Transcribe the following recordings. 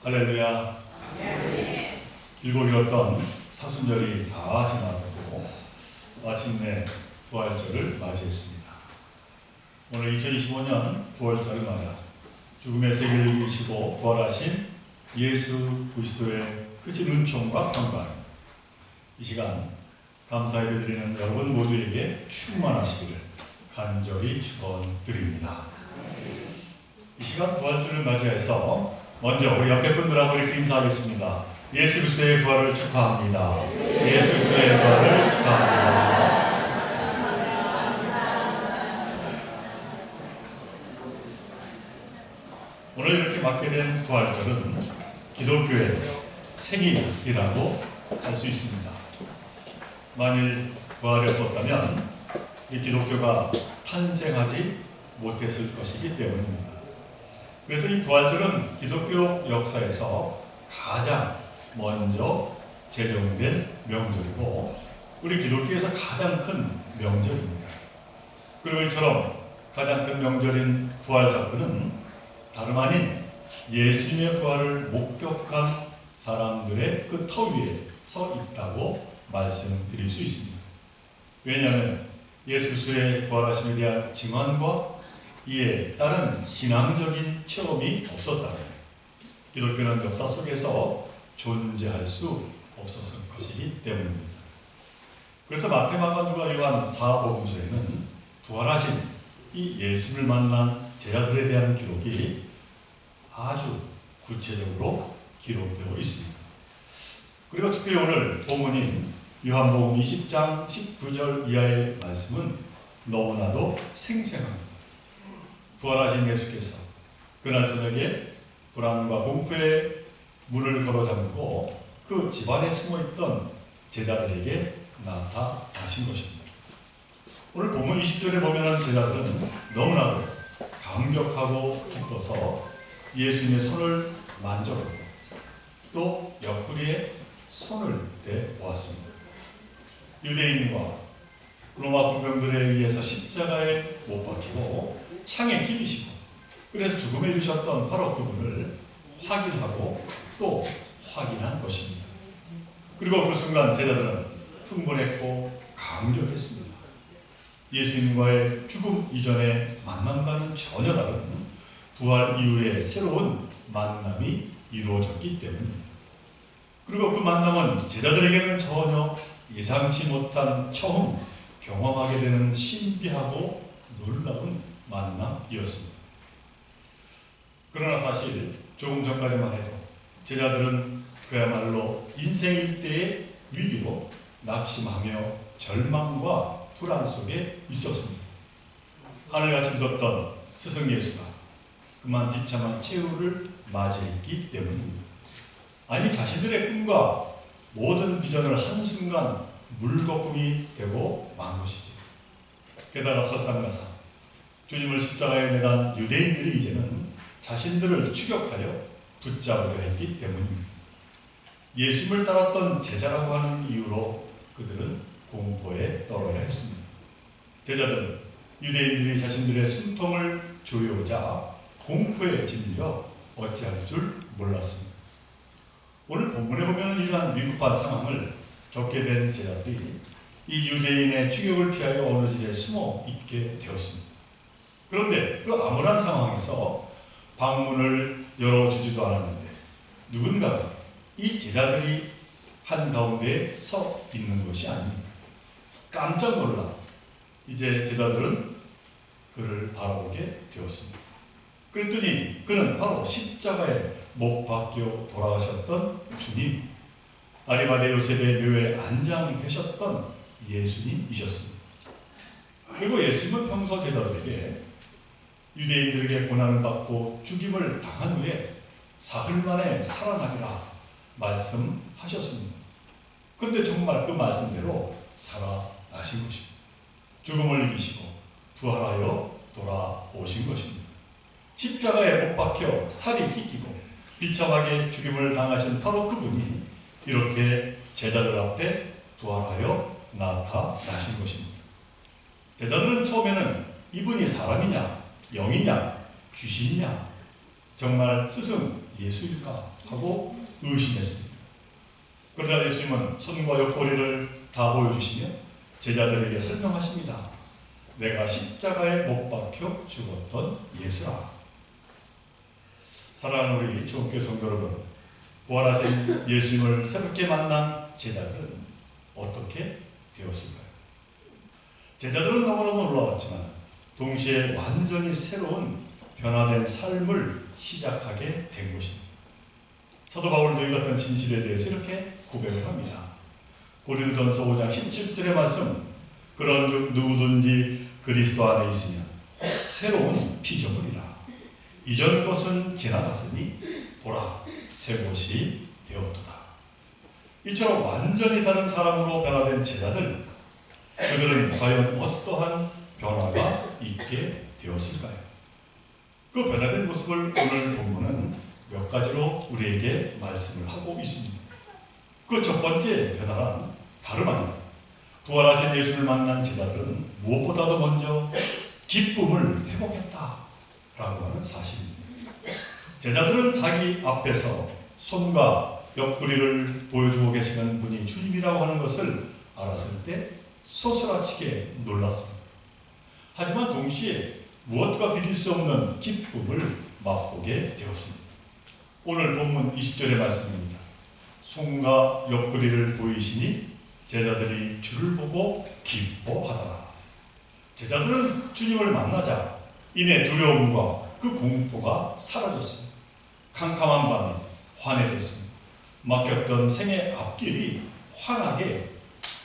할렐루야. 길고 길었던 사순절이 다 지나고 마침내 부활절을 맞이했습니다. 오늘 2025년 부활절을 맞아 죽음의 세계를 이기시고 부활하신 예수 그리스도의 크신 은총과 평강, 이 시간 감사 예배드리는 여러분 모두에게 충만하시기를 간절히 축원드립니다. 이 시간 부활절을 맞이해서 먼저 우리 옆에 분들하고 이렇게 인사하겠습니다. 예수 그리스도의 부활을 축하합니다. 예수 그리스도의 부활을 축하합니다. 오늘 이렇게 맞게 된 부활절은 기독교의 생일이라고 할 수 있습니다. 만일 부활이 없었다면 이 기독교가 탄생하지 못했을 것이기 때문입니다. 그래서 이 부활절은 기독교 역사에서 가장 먼저 제정된 명절이고 우리 기독교에서 가장 큰 명절입니다. 그리고 이처럼 가장 큰 명절인 부활 사건은 다름 아닌 예수님의 부활을 목격한 사람들의 그 터 위에 서 있다고 말씀드릴 수 있습니다. 왜냐하면 예수 그리스도의 부활하심에 대한 증언과 이에 따른 신앙적인 체험이 없었다면 기독교는 역사 속에서 존재할 수 없었을 것이기 때문입니다. 그래서 마태, 마가, 누가, 요한 사복음서에는 부활하신 이 예수를 만난 제자들에 대한 기록이 아주 구체적으로 기록되어 있습니다. 그리고 특별히 오늘 본문인 요한복음 20장 19절 이하의 말씀은 너무나도 생생합니다. 부활하신 예수께서 그날 저녁에 불안과 공포의 문을 걸어잠그고 그 집안에 숨어있던 제자들에게 나타나신 것입니다. 오늘 본문 20절에 보면 제자들은 너무나도 감격하고 기뻐서 예수님의 손을 만져보고 또 옆구리에 손을 대보았습니다. 유대인과 로마 군병들에 의해서 십자가에 못 박히고 창에 찔리시고 그래서 죽음에 이르셨던 바로 그분을 확인하고 또 확인한 것입니다. 그리고 그 순간 제자들은 흥분했고 감격했습니다. 예수님과의 죽음 이전의 만남과는 전혀 다른 부활 이후의 새로운 만남이 이루어졌기 때문입니다. 그리고 그 만남은 제자들에게는 전혀 예상치 못한 처음 경험하게 되는 신비하고 놀라운 만남이었습니다. 그러나 사실 조금 전까지만 해도 제자들은 그야말로 인생 일대의 위기로 낙심하며 절망과 불안 속에 있었습니다. 하늘같이 믿었던 스승 예수가 그만 비참한 최후를 맞이했기 때문입니다. 아니 자신들의 꿈과 모든 비전을 한순간 물거품이 되고 만 것이죠. 게다가 설상가상 주님을 십자가에 매단 유대인들이 이제는 자신들을 추격하여 붙잡으려 했기 때문입니다. 예수님을 따랐던 제자라고 하는 이유로 그들은 공포에 떨어야 했습니다. 제자들은 유대인들이 자신들의 숨통을 조여오자 공포에 질려 어찌할 줄 몰랐습니다. 오늘 본문에 보면 이러한 위급한 상황을 겪게 된 제자들이 이 유대인의 추격을 피하여 어느 집에 숨어 있게 되었습니다. 그런데 그 암울한 상황에서 방문을 열어주지도 않았는데 누군가가 이 제자들이 한가운데에 서 있는 것이 아닙니다. 깜짝 놀라 이제 제자들은 그를 바라보게 되었습니다. 그랬더니 그는 바로 십자가에 못 박혀 돌아가셨던 주님, 아리마대 요셉의 묘에 안장되셨던 예수님이셨습니다. 그리고 예수님은 평소 제자들에게 유대인들에게 고난을 받고 죽임을 당한 후에 사흘 만에 살아나리라 말씀하셨습니다. 그런데 정말 그 말씀대로 살아나신 것입니다. 죽음을 이기시고 부활하여 돌아오신 것입니다. 십자가에 못 박혀 살이 찢기고 비참하게 죽임을 당하신 바로 그분이 이렇게 제자들 앞에 부활하여 나타나신 것입니다. 제자들은 처음에는 이분이 사람이냐 영이냐 귀신이냐 정말 스승 예수일까 하고 의심했습니다. 그러자 예수님은 손과 옆구리를 다 보여주시며 제자들에게 설명하십니다. 내가 십자가에 못 박혀 죽었던 예수라. 사랑하는 우리 주님께 성도 여러분, 부활하신 예수님을 새롭게 만난 제자들은 어떻게 되었을까요? 제자들은 너무나 놀라웠지만 동시에 완전히 새로운 변화된 삶을 시작하게 된 것입니다. 사도 바울도 이 같은 진실에 대해서 이렇게 고백을 합니다. 고린도전서 5장 17절의 말씀, 그런즉 누구든지 그리스도 안에 있으면 새로운 피조물이라. 이전 것은 지나갔으니 보라 새 것이 되었도다. 이처럼 완전히 다른 사람으로 변화된 제자들, 그들은 과연 어떠한 변화가 있게 되었을까요? 그 변화된 모습을 오늘 본문은 몇 가지로 우리에게 말씀을 하고 있습니다. 그 첫 번째 변화는 다름 아닙니다. 부활하신 예수를 만난 제자들은 무엇보다도 먼저 기쁨을 회복했다라고 하는 사실입니다. 제자들은 자기 앞에서 손과 옆구리를 보여주고 계시는 분이 주님이라고 하는 것을 알았을 때 소스라치게 놀랐습니다. 하지만 동시에 무엇과 비릴 수 없는 기쁨을 맛보게 되었습니다. 오늘 본문 20절의 말씀입니다. 손과 옆구리를 보이시니 제자들이 주를 보고 기뻐하더라. 제자들은 주님을 만나자 이내 두려움과 그 공포가 사라졌습니다. 캄캄한 밤이 환해졌습니다. 막혔던 생의 앞길이 환하게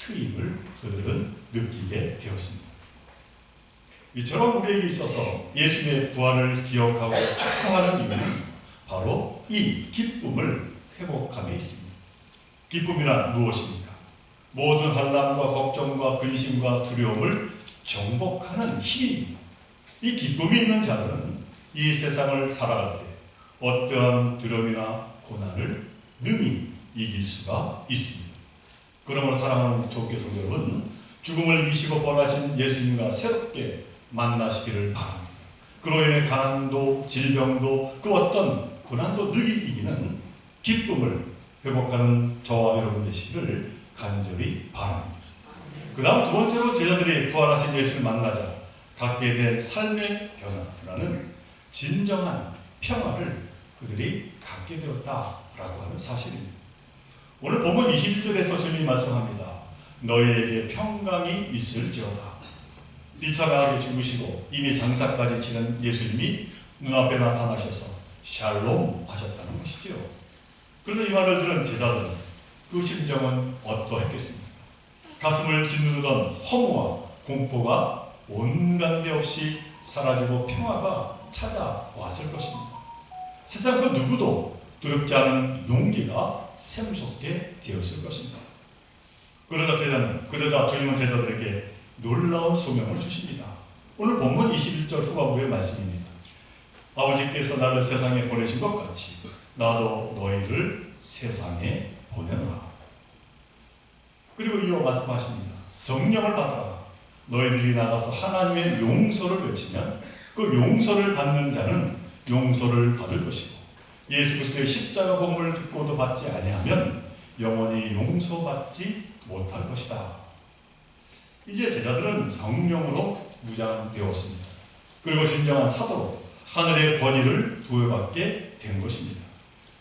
트임을 그들은 느끼게 되었습니다. 이처럼 우리에게 있어서 예수님의 부활을 기억하고 축하하는 이유는 바로 이 기쁨을 회복함에 있습니다. 기쁨이란 무엇입니까? 모든 환난과 걱정과 근심과 두려움을 정복하는 힘입니다. 이 기쁨이 있는 자들은 이 세상을 살아갈 때 어떠한 두려움이나 고난을 능히 이길 수가 있습니다. 그러므로 사랑하는 조교소 여러분, 죽음을 이기시고 부활하신 예수님과 새롭게 만나시기를 바랍니다. 그로 인해 가난도 질병도 그 어떤 고난도 능히 이기는 기쁨을 회복하는 저와 여러분 되시기를 간절히 바랍니다. 그 다음 두 번째로 제자들이 부활하신 예수를 만나자 갖게 된 삶의 변화는 진정한 평화를 그들이 갖게 되었다라고 하는 사실입니다. 오늘 본문 21절에서 주님이 말씀합니다. 너희에게 평강이 있을지어다. 비참하게 죽으시고 이미 장사까지 치른 예수님이 눈앞에 나타나셔서 샬롬 하셨다는 것이지요. 그런데 이 말을 들은 제자들은 그 심정은 어떠했겠습니까? 가슴을 짓누르던 허무와 공포가 온갖 데 없이 사라지고 평화가 찾아왔을 것입니다. 세상 그 누구도 두렵지 않은 용기가 샘솟게 되었을 것입니다. 그러자 주님은 제자들에게 놀라운 소명을 주십니다. 오늘 본문 21절 후반부의 말씀입니다. 아버지께서 나를 세상에 보내신 것 같이 나도 너희를 세상에 보내노라. 그리고 이어 말씀하십니다. 성령을 받아라. 너희들이 나가서 하나님의 용서를 외치면 그 용서를 받는 자는 용서를 받을 것이고 예수 그리스도의 십자가 공을 듣고도 받지 아니하면 영원히 용서받지 못할 것이다. 이제 제자들은 성령으로 무장되었습니다. 그리고 진정한 사도로 하늘의 권위를 부여받게 된 것입니다.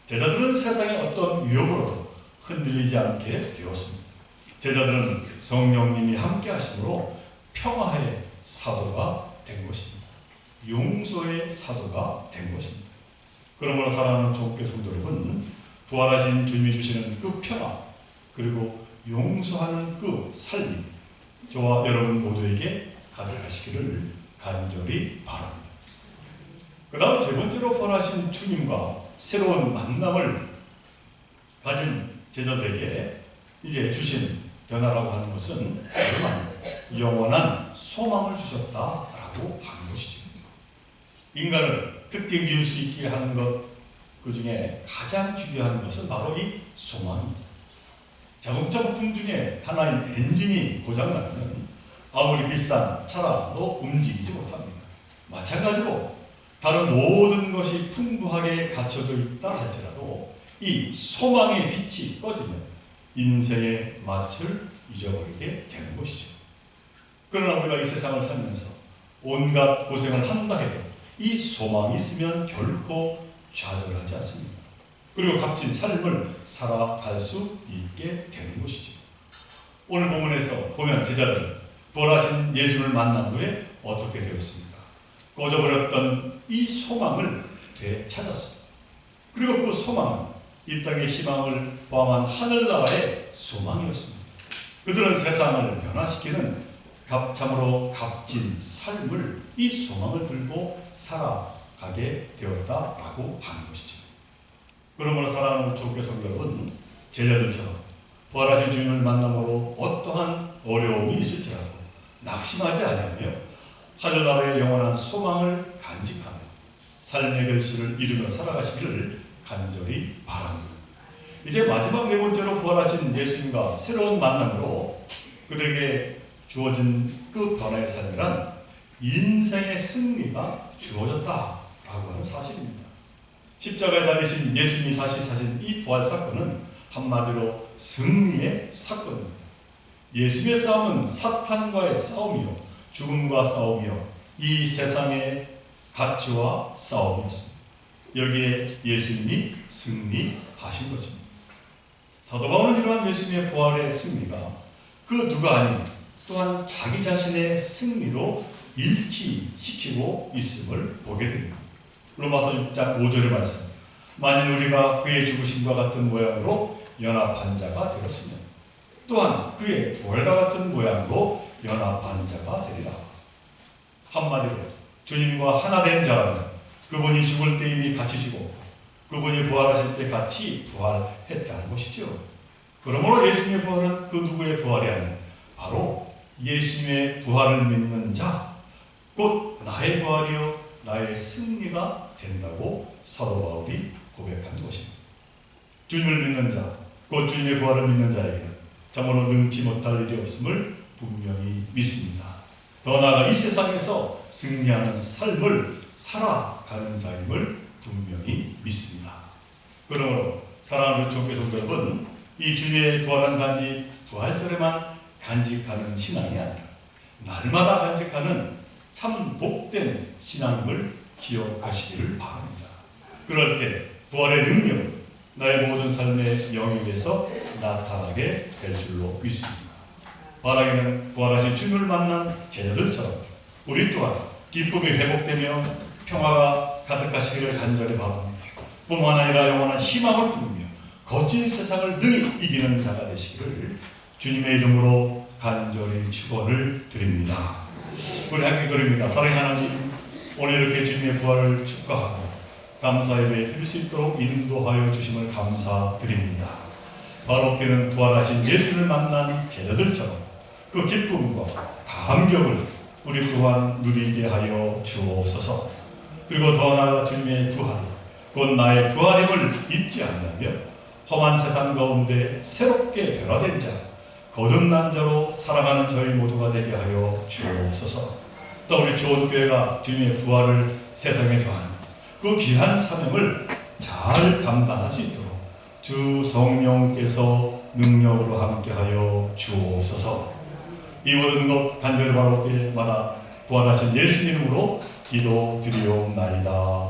제자들은 세상의 어떤 위협으로도 흔들리지 않게 되었습니다. 제자들은 성령님이 함께 하심으로 평화의 사도가 된 것입니다. 용서의 사도가 된 것입니다. 그러므로 사랑하는 교회 성도 여러분, 부활하신 주님이 주시는 그 평화 그리고 용서하는 그 삶이 저와 여러분 모두에게 가득하시기를 간절히 바랍니다. 그 다음 세 번째로 부활하신 주님과 새로운 만남을 가진 제자들에게 이제 주신 변화라고 하는 것은 영원한 소망을 주셨다라고 하는 것이죠. 인간을 특징 지을 수 있게 하는 것, 그 중에 가장 중요한 것은 바로 이 소망입니다. 자동차 부품 중에 하나인 엔진이 고장나면 아무리 비싼 차라도 움직이지 못합니다. 마찬가지로 다른 모든 것이 풍부하게 갖춰져 있다 할지라도 이 소망의 빛이 꺼지면 인생의 맛을 잊어버리게 되는 것이죠. 그러나 우리가 이 세상을 살면서 온갖 고생을 한다 해도 이 소망이 있으면 결코 좌절하지 않습니다. 그리고 값진 삶을 살아갈 수 있게 되는 것이죠. 오늘 본문에서 보면 제자들은 부활하신 예수를 만난 후에 어떻게 되었습니까? 꺼져버렸던 이 소망을 되찾았습니다. 그리고 그 소망은 이 땅의 희망을 포함한 하늘나라의 소망이었습니다. 그들은 세상을 변화시키는 참으로 값진 삶을 이 소망을 들고 살아가게 되었다라고 하는 것이죠. 그러므로 사랑하는 주께 성도 여러분, 제자들처럼 부활하신 주님을 만남으로 어떠한 어려움이 있을지라도 낙심하지 아니하며 하늘나라의 영원한 소망을 간직하며 삶의 결실을 이루며 살아가시기를 간절히 바랍니다. 이제 마지막 네 번째로 부활하신 예수님과 새로운 만남으로 그들에게 주어진 그 변화의 삶이란 인생의 승리가 주어졌다라고 하는 사실입니다. 십자가에 달리신 예수님이 다시 사신 이 부활 사건은 한마디로 승리의 사건입니다. 예수님의 싸움은 사탄과의 싸움이요, 죽음과 싸움이요, 이 세상의 가치와 싸움이었습니다. 여기에 예수님이 승리하신 것입니다. 사도 바울은 이러한 예수님의 부활의 승리가 그 누가 아닌 또한 자기 자신의 승리로 일치시키고 있음을 보게 됩니다. 로마서 6장 5절의 말씀, 만일 우리가 그의 죽으심과 같은 모양으로 연합한 자가 되었으면 또한 그의 부활과 같은 모양으로 연합한 자가 되리라. 한마디로 주님과 하나 된 자라면 그분이 죽을 때 이미 같이 죽었고 그분이 부활하실 때 같이 부활했다는 것이죠. 그러므로 예수님의 부활은 그 누구의 부활이 아닌 바로 예수님의 부활을 믿는 자, 곧 나의 부활이요 나의 승리가 된다고 사도 바울이 고백한 것입니다. 주님을 믿는 자, 곧 주님의 부활을 믿는 자에게는 참으로 능치 못할 일이 없음을 분명히 믿습니다. 더 나아가 이 세상에서 승리하는 삶을 살아가는 자임을 분명히 믿습니다. 그러므로 사랑하는 주께 성도 여러분, 이 주님의 부활한 간지 부활절에만 간직하는 신앙이 아니라 날마다 간직하는 참 복된 신앙임을 기억하시기를 바랍니다. 그럴 때 부활의 능력은 나의 모든 삶의 영역에서 나타나게 될 줄로 믿습니다. 바라기는 부활하신 주님을 만난 제자들처럼 우리 또한 기쁨이 회복되며 평화가 가득하시기를 간절히 바랍니다. 뿐만 아니라 영원한 희망을 품으며 거친 세상을 능히 이기는 자가 되시기를 주님의 이름으로 간절히 축원을 드립니다. 우리 함께 기도드립니다. 사랑하는 하나님, 오늘 이렇게 주님의 부활을 축하하고 감사 예배 드릴 수 있도록 인도하여 주심을 감사드립니다. 바로께는 부활하신 예수를 만난 제자들처럼 그 기쁨과 감격을 우리 또한 누리게 하여 주옵소서. 그리고 더 나아가 주님의 부활, 곧 나의 부활임을 잊지 않으며 험한 세상 가운데 새롭게 변화된 자, 거듭난 자로 살아가는 저희 모두가 되게 하여 주옵소서. 또 우리 좋은 교회가 주님의 부활을 세상에 전하는 그 귀한 사명을 잘 감당할 수 있도록 주 성령께서 능력으로 함께하여 주옵소서. 이 모든 것 간절히 바라올 때마다 부활하신 예수 이름으로 기도드리옵나이다.